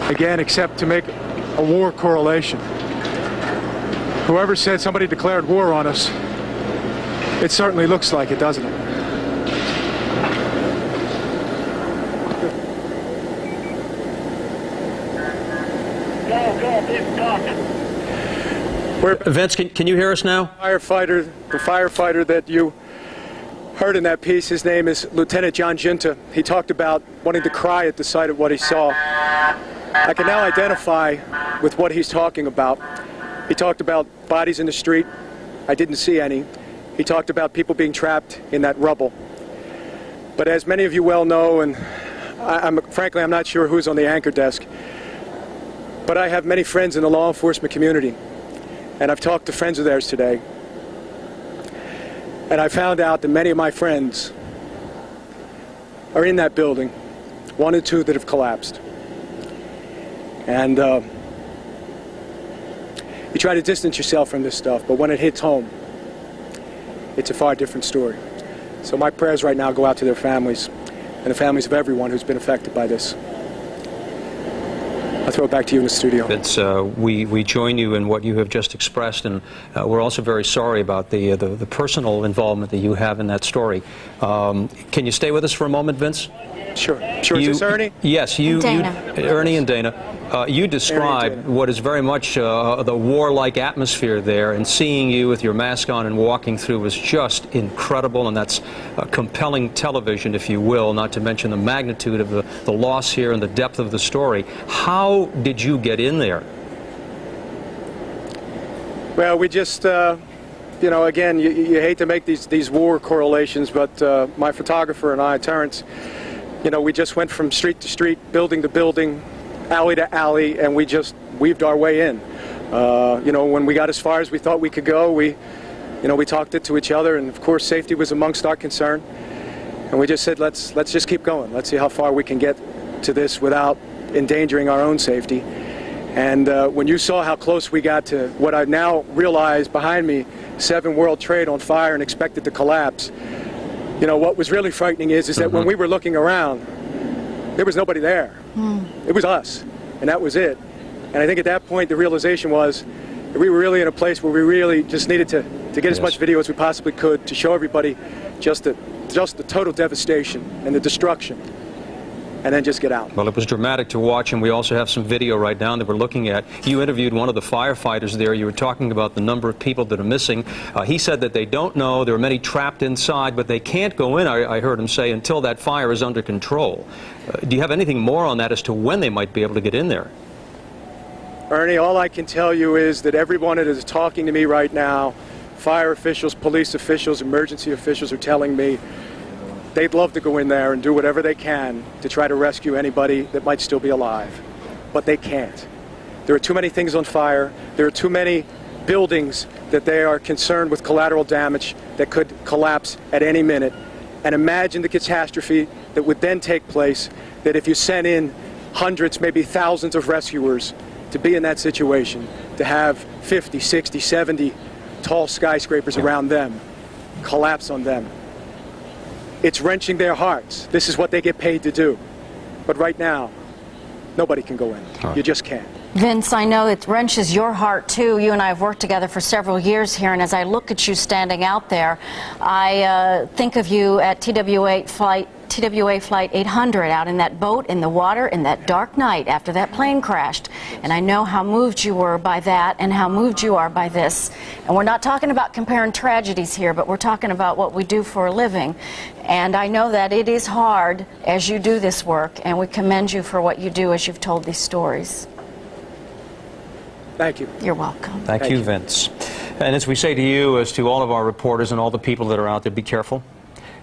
again, except to make a war correlation. Whoever said somebody declared war on us, it certainly looks like it, doesn't it? Vince, can you hear us now? The firefighter that you heard in that piece, his name is Lieutenant John Ginta. He talked about wanting to cry at the sight of what he saw. I can now identify with what he's talking about. He talked about bodies in the street. I didn't see any. He talked about people being trapped in that rubble. But as many of you well know, and frankly, I'm not sure who's on the anchor desk, but I have many friends in the law enforcement community. And I've talked to friends of theirs today. And I found out that many of my friends are in that building, 1 and 2 that have collapsed. And you try to distance yourself from this stuff, but when it hits home, it's a far different story. So my prayers right now go out to their families and the families of everyone who's been affected by this. I'll throw it back to you in the studio. It's, we join you in what you have just expressed, and we're also very sorry about the personal involvement that you have in that story. Can you stay with us for a moment, Vince? Sure. Sure. Is this Ernie? Yes, Ernie and Dana. You described what is very much the warlike atmosphere there, and seeing you with your mask on and walking through was just incredible, and that's compelling television, if you will, not to mention the magnitude of the loss here and the depth of the story. How did you get in there? Well, we just, you know, again, you hate to make these war correlations, but my photographer and I, Terrence, you know, we just went from street to street, building to building, alley to alley, and we just weaved our way in. You know, when we got as far as we thought we could go, we talked it to each other, and of course safety was amongst our concern. And we just said, let's just keep going. Let's see how far we can get to this without endangering our own safety. And when you saw how close we got to what I now realize behind me, 7 World Trade on fire and expected to collapse, you know, what was really frightening is that when we were looking around, there was nobody there. It was us, and that was it. And I think at that point the realization was that we were really in a place where we really just needed to get as much video as we possibly could to show everybody just the total devastation and the destruction, and then just get out. Well, it was dramatic to watch, and we also have some video right now that we're looking at. You interviewed one of the firefighters there. You were talking about the number of people that are missing. He said that they don't know. There are many trapped inside, but they can't go in, I heard him say, until that fire is under control. Do you have anything more on that as to when they might be able to get in there? Ernie, all I can tell you is that everyone that is talking to me right now, fire officials, police officials, emergency officials, are telling me they'd love to go in there and do whatever they can to try to rescue anybody that might still be alive. But they can't. There are too many things on fire. There are too many buildings that they are concerned with collateral damage that could collapse at any minute. And imagine the catastrophe that would then take place, that if you sent in hundreds, maybe thousands of rescuers to be in that situation, to have 50, 60, 70 tall skyscrapers around them collapse on them. It's wrenching their hearts. This is what they get paid to do. But right now, nobody can go in. You just can't. Vince, I know it wrenches your heart too. You and I have worked together for several years here, and as I look at you standing out there, I think of you at TWA Flight 800 out in that boat in the water in that dark night after that plane crashed. And I know how moved you were by that and how moved you are by this. And we're not talking about comparing tragedies here, but we're talking about what we do for a living. And I know that it is hard as you do this work, and we commend you for what you do as you've told these stories. Thank you. You're welcome. Thank you, Vince. And as we say to you, as to all of our reporters and all the people that are out there, be careful.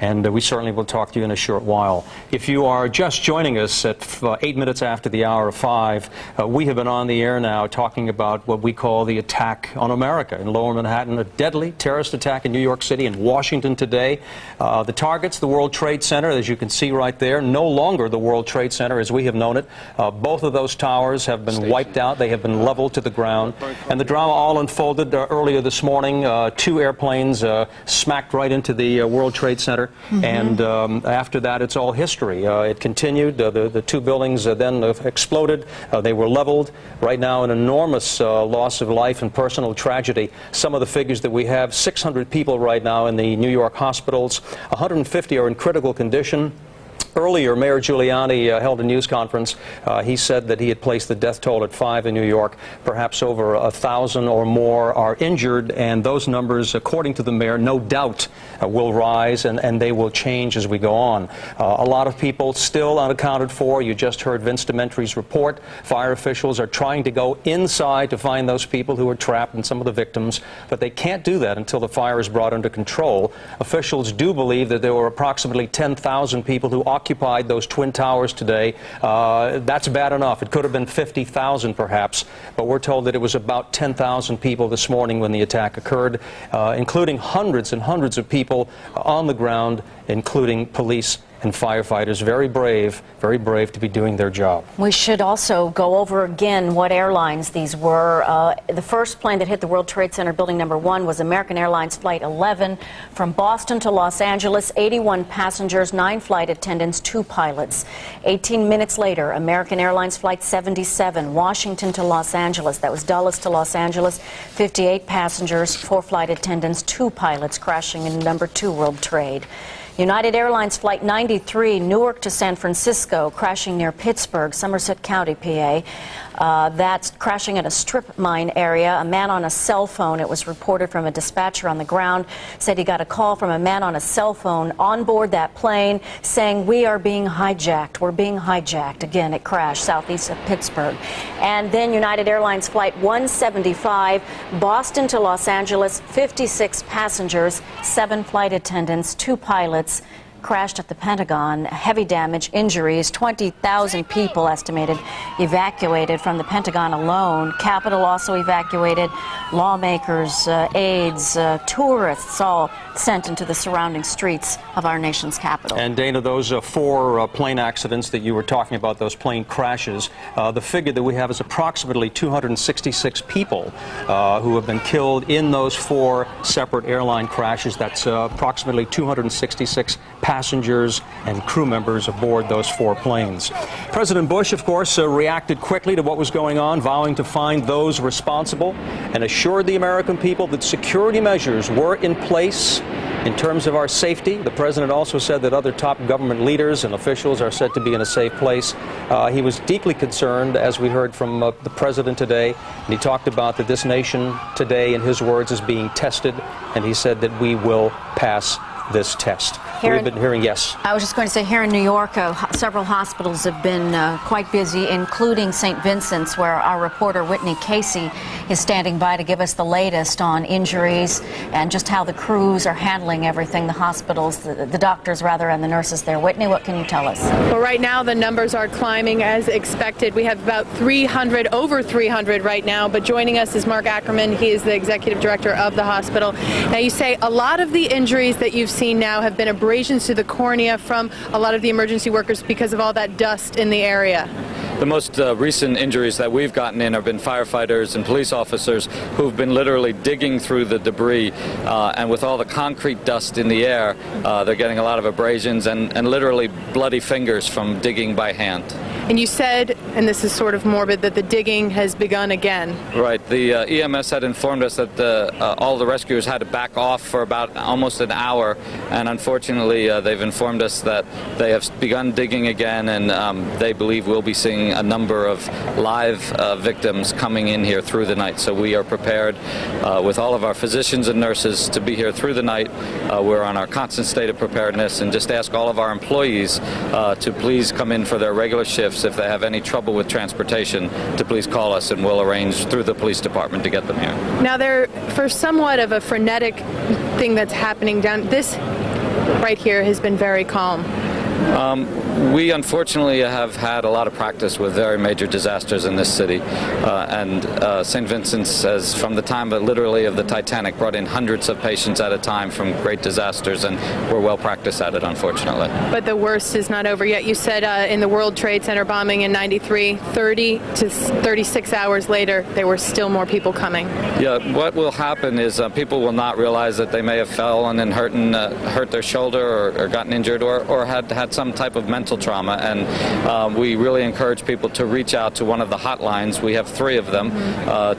And we certainly will talk to you in a short while. If you are just joining us at 8 minutes after the hour of 5, we have been on the air now talking about what we call the attack on America in Lower Manhattan, a deadly terrorist attack in New York City and Washington today. The targets, the World Trade Center, as you can see right there, no longer the World Trade Center as we have known it. Both of those towers have been wiped out. They have been leveled to the ground. And the drama all unfolded earlier this morning. 2 airplanes smacked right into the World Trade Center. and after that it's all history. It continued. The two buildings then exploded. They were leveled. Right now an enormous loss of life and personal tragedy. Some of the figures that we have, 600 people right now in the New York hospitals, 150 are in critical condition. Earlier, Mayor Giuliani held a news conference. He said that he had placed the death toll at 5 in New York. Perhaps over 1,000 or more are injured, and those numbers, according to the mayor, no doubt will rise, and they will change as we go on. A lot of people still unaccounted for. You just heard Vince Dementri's report. Fire officials are trying to go inside to find those people who are trapped and some of the victims, but they can't do that until the fire is brought under control. Officials do believe that there were approximately 10,000 people who occupied those Twin Towers today. That's bad enough. It could have been 50,000 perhaps, but we're told that it was about 10,000 people this morning when the attack occurred, including hundreds and hundreds of people on the ground, including police and firefighters. Very brave to be doing their job. We should also go over again what airlines these were. The first plane that hit the World Trade Center building number 1 was American Airlines Flight 11 from Boston to Los Angeles, 81 passengers, 9 flight attendants, 2 pilots. 18 minutes later, American Airlines Flight 77, Washington to Los Angeles, that was Dulles to Los Angeles, 58 passengers, 4 flight attendants, 2 pilots, crashing in number 2 World Trade. United Airlines Flight 93, Newark to San Francisco, crashing near Pittsburgh, Somerset County, PA. That's crashing at a strip mine area. A man on a cell phone, it was reported from a dispatcher on the ground, said he got a call from a man on a cell phone on board that plane saying, "We are being hijacked. We're being hijacked." Again, it crashed southeast of Pittsburgh. And then United Airlines Flight 175, Boston to Los Angeles, 56 passengers, 7 flight attendants, 2 pilots, crashed at the Pentagon. Heavy damage, injuries, 20,000 people estimated evacuated from the Pentagon alone. Capitol also evacuated. Lawmakers, aides, tourists all sent into the surrounding streets of our nation's capital. And Dana, those 4 plane accidents that you were talking about, those plane crashes, the figure that we have is approximately 266 people who have been killed in those 4 separate airline crashes. That's approximately 266 passengers and crew members aboard those 4 planes. President Bush, of course, reacted quickly to what was going on, vowing to find those responsible and assured the American people that security measures were in place in terms of our safety. The president also said that other top government leaders and officials are said to be in a safe place. He was deeply concerned, as we heard from the president today, and he talked about that this nation today, in his words, is being tested, and he said that we will pass this test. We've been hearing, yes. I was just going to say, here in New York, several hospitals have been quite busy, including St. Vincent's, where our reporter Whitney Casey is standing by to give us the latest on injuries and just how the crews are handling everything, the hospitals, the doctors, rather, and the nurses there. Whitney, what can you tell us? Well, right now the numbers are climbing as expected. We have about 300, over 300 right now, but joining us is Mark Ackerman. He is the executive director of the hospital. Now, you say a lot of the injuries that you've seen now have been abrasions to the cornea from a lot of the emergency workers because of all that dust in the area. The most recent injuries that we've gotten in have been firefighters and police officers who've been literally digging through the debris, and with all the concrete dust in the air, they're getting a lot of abrasions and literally bloody fingers from digging by hand. And you said, and this is sort of morbid, that the digging has begun again. Right. The EMS had informed us that all the rescuers had to back off for about almost an hour, and unfortunately they've informed us that they have begun digging again, and they believe we'll be seeing a number of live victims coming in here through the night. So we are prepared with all of our physicians and nurses to be here through the night. We're on our constant state of preparedness, and just ask all of our employees to please come in for their regular shifts. If they have any trouble with transportation, to please call us, and we'll arrange through the police department to get them here. Now, for somewhat of a frenetic thing that's happening down, this right here has been very calm. We unfortunately have had a lot of practice with very major disasters in this city, and St. Vincent's has, from the time literally of the Titanic, brought in hundreds of patients at a time from great disasters, and we're well practiced at it, unfortunately. But the worst is not over yet. You said in the World Trade Center bombing in '93, 30 to 36 hours later, there were still more people coming. Yeah, what will happen is people will not realize that they may have fallen and hurt their shoulder or gotten injured or had some type of mental trauma, and we really encourage people to reach out to one of the hotlines. We have 3 of them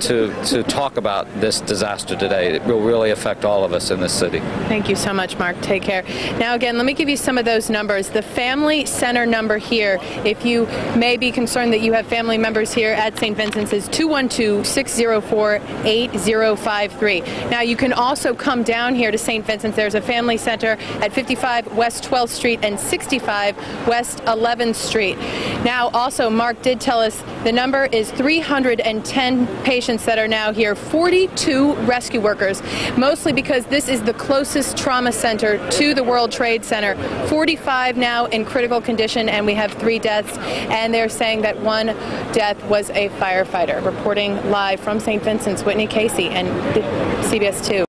to talk about this disaster today. It will really affect all of us in this city. Thank you so much, Mark. Take care. Now again, let me give you some of those numbers. The Family Center number here, if you may be concerned that you have family members here at St. Vincent's, is 212-604-8053. Now you can also come down here to St. Vincent's. There's a Family Center at 55 West 12th Street and 65 West 11th Street. Now also, Mark did tell us the number is 310 patients that are now here, 42 rescue workers, mostly because this is the closest trauma center to the World Trade Center. 45 now in critical condition, and we have 3 deaths, and they're saying that 1 death was a firefighter. Reporting live from St. Vincent's, Whitney Casey, and CBS 2.